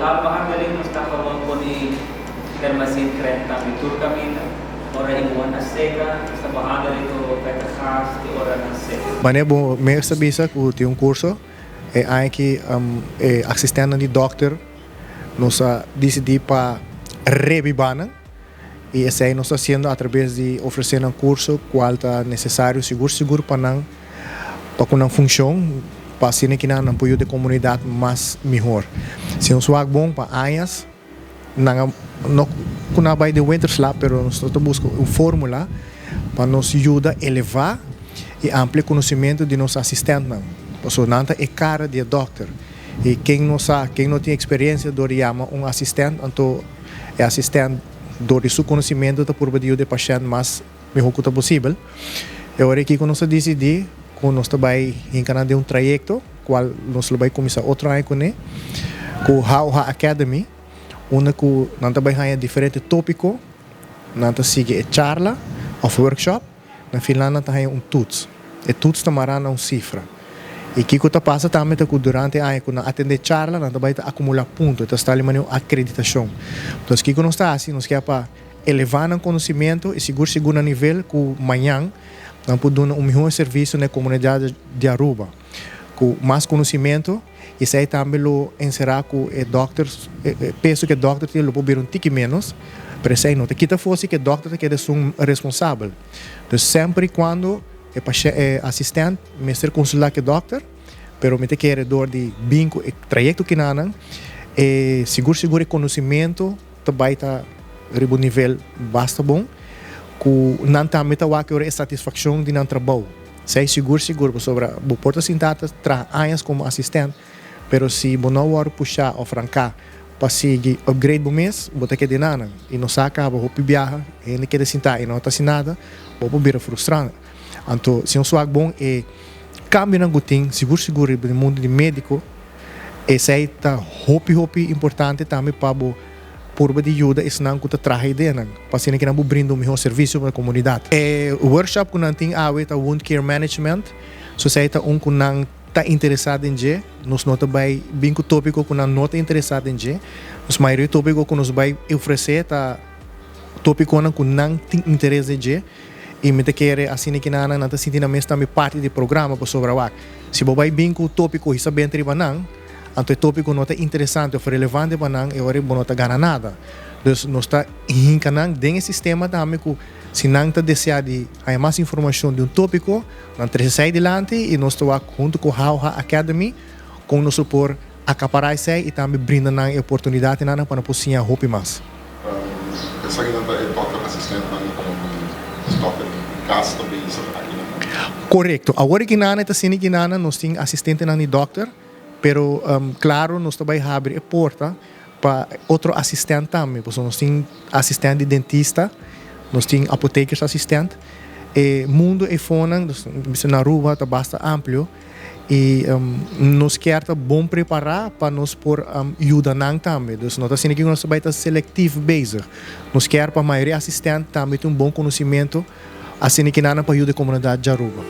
hal galing está falando com ni termasin krenta bitur kami ora imuan na seca está bahanda dito peta khas de ora na seca. Mas é bom, mesmo sabia que tem curso aí que assistente de doctor nos decidiu para revivar e esse aí nós está sendo através de oferecer um curso qual está necessário seguro para não para uma função para assim que não apoio de comunidade mais melhor. Se não é bom para anos não vai de winter slap, pero nós estamos buscando uma fórmula para nos ajudar a elevar e ampliar conhecimento de nosso assistente. Porque não é cara de doctor. E quem não tem experiência do chama assistente, então é assistente do seu conhecimento para poder ajudar o paciente mais melhor que possível. E agora aqui nós decidimos que nós vai encarar um trajeto qual nós vai começar outro ano com ele, com a Academy, onde nós vai ganhar diferentes tópicos, nós sigue a charla, ou workshop, na final nós ganhar tuts. E tuts tamará uma cifra. E que está passa também que durante a ano, quando atender charla, nós vai acumular pontos, então está ali uma acreditação. Então, o que nós está assim, nós quer para elevar o conhecimento e seguro no nível que amanhã nós podemos dar melhor serviço na comunidade de Aruba. Com mais conhecimento, e isso aí também lo encerrar com o doctor, penso que o doctor tem que ver um tique menos, para isso aí não. Que fosse que o doctor que é responsável. Então, sempre quando o assistente me ser consultar que o doctor, pero me tem que ir dor de bingo e trajeto que não, e seguro o conhecimento também está no nível basta bom, que não também está que satisfação de não trabalho. Sei seguro sobre a porta sentada traz anos como assistente, pero se não hora puxar ou francar para seguir upgrade do mês, botar que de nada e não saca, vou viajar e não quer sentar e não está assinada, vou vir frustrado. Então, se um suag bom é cambio na gutin seguro no mundo de médico, esse aí está hopi importante também para por de ajuda isso não custa traje de não para assim que não brinda um melhor serviço para a comunidade. O workshop que não tem a ver wound care management, se está que não está interessado em je, nós não vai bem com tópico que não está interessado em je, os maioria tópico que nos vai oferecer tá tópico que não tem interesse em je. E me quer assim que não está sentindo mesmo também parte do programa para sobre o se você vai bem com o tópico e saber entre banang, então o tópico não é interessante ou relevante banang e agora não está ganhando nada. Então nós está encanando dentro do sistema também que se não está desejando de mais informação de tópico, nós temos sair adiante e nós estamos junto com a Academy com nosso por acaparar isso e também brindar a oportunidade para poder hope mais. Essa que não é doctor assistente doctor gasta bem isso aqui, né? Correto. Agora que nana está sendo que nana nós temos assistente na doctor, pero claro nós também abre a porta para outro assistente também, porque nós temos assistente de dentista, nós temos apoteker assistente, e mundo é fona, na rua está bastante amplo e nós queremos bom preparar para nós por ajudar também. Então nós está sendo que nós vai estar seletivo base. Nós queremos para a maioria assistente também ter bom conhecimento assim que nada para ajudar a comunidade de Aruba.